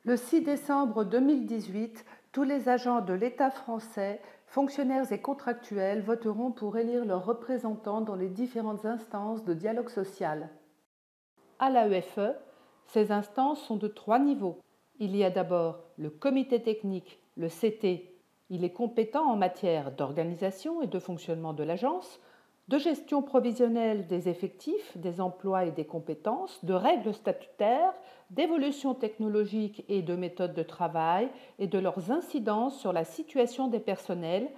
Le 6 décembre 2018, tous les agents de l'État français, fonctionnaires et contractuels, voteront pour élire leurs représentants dans les différentes instances de dialogue social. À l'AEFE, ces instances sont de 3 niveaux. Il y a d'abord le comité technique, le CT. Il est compétent en matière d'organisation et de fonctionnement de l'agence, de gestion provisionnelle des effectifs, des emplois et des compétences, de règles statutaires, d'évolution technologique et de méthodes de travail et de leurs incidences sur la situation des personnels,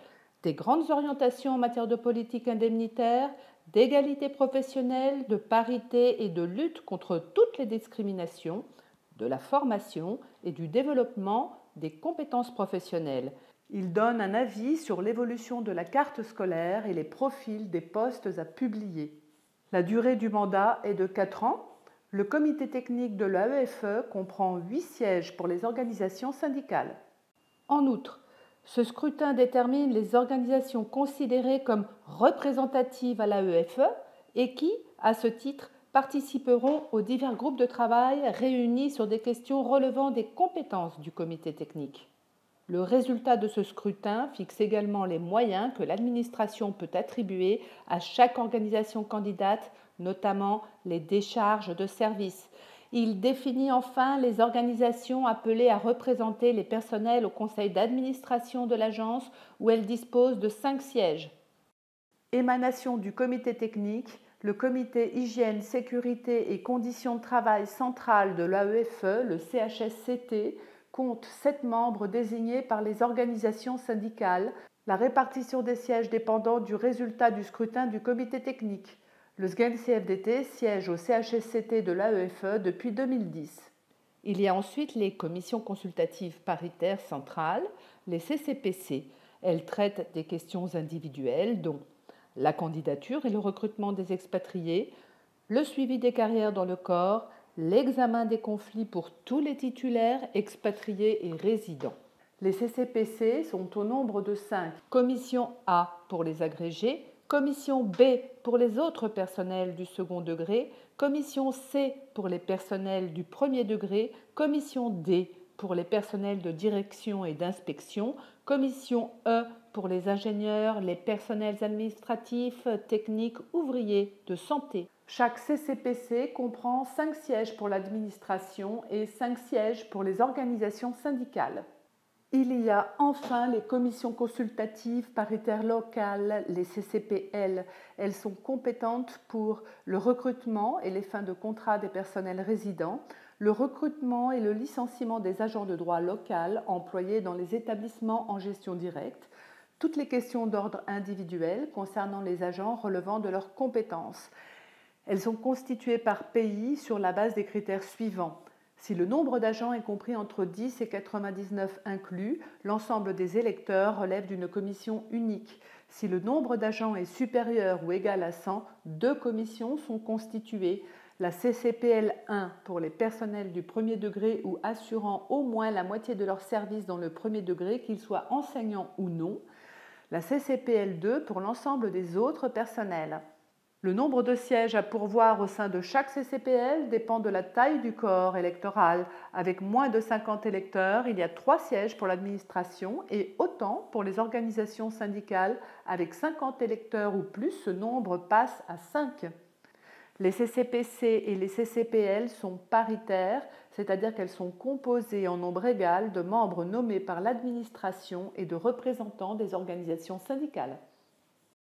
des grandes orientations en matière de politique indemnitaire, d'égalité professionnelle, de parité et de lutte contre toutes les discriminations, de la formation et du développement des compétences professionnelles. Il donne un avis sur l'évolution de la carte scolaire et les profils des postes à publier. La durée du mandat est de 4 ans. Le comité technique de l'AEFE comprend 8 sièges pour les organisations syndicales. En outre, ce scrutin détermine les organisations considérées comme représentatives à l'AEFE et qui, à ce titre, participeront aux divers groupes de travail réunis sur des questions relevant des compétences du comité technique. Le résultat de ce scrutin fixe également les moyens que l'administration peut attribuer à chaque organisation candidate, notamment les décharges de service. Il définit enfin les organisations appelées à représenter les personnels au conseil d'administration de l'agence où elle dispose de 5 sièges. Émanation du comité technique, le comité hygiène, sécurité et conditions de travail central de l'AEFE, le CHSCT, compte 7 membres désignés par les organisations syndicales. La répartition des sièges dépendant du résultat du scrutin du comité technique. Le SGEN-CFDT siège au CHSCT de l'AEFE depuis 2010. Il y a ensuite les commissions consultatives paritaires centrales, les CCPC. Elles traitent des questions individuelles dont la candidature et le recrutement des expatriés, le suivi des carrières dans le corps, l'examen des conflits pour tous les titulaires, expatriés et résidents. Les CCPC sont au nombre de 5. Commission A pour les agrégés, commission B pour les autres personnels du second degré, commission C pour les personnels du premier degré, commission D pour les personnels de direction et d'inspection, commission E pour les ingénieurs, les personnels administratifs, techniques, ouvriers, de santé. Chaque CCPC comprend 5 sièges pour l'administration et 5 sièges pour les organisations syndicales. Il y a enfin les commissions consultatives paritaires locales, les CCPL. Elles sont compétentes pour le recrutement et les fins de contrat des personnels résidents, le recrutement et le licenciement des agents de droit local employés dans les établissements en gestion directe, toutes les questions d'ordre individuel concernant les agents relevant de leurs compétences. Elles sont constituées par pays sur la base des critères suivants. Si le nombre d'agents est compris entre 10 et 99 inclus, l'ensemble des électeurs relève d'une commission unique. Si le nombre d'agents est supérieur ou égal à 100, 2 commissions sont constituées. La CCPL 1 pour les personnels du premier degré ou assurant au moins la moitié de leur service dans le premier degré, qu'ils soient enseignants ou non. La CCPL 2 pour l'ensemble des autres personnels. Le nombre de sièges à pourvoir au sein de chaque CCPL dépend de la taille du corps électoral. Avec moins de 50 électeurs, il y a 3 sièges pour l'administration et autant pour les organisations syndicales. Avec 50 électeurs ou plus, ce nombre passe à 5. Les CCPC et les CCPL sont paritaires, c'est-à-dire qu'elles sont composées en nombre égal de membres nommés par l'administration et de représentants des organisations syndicales.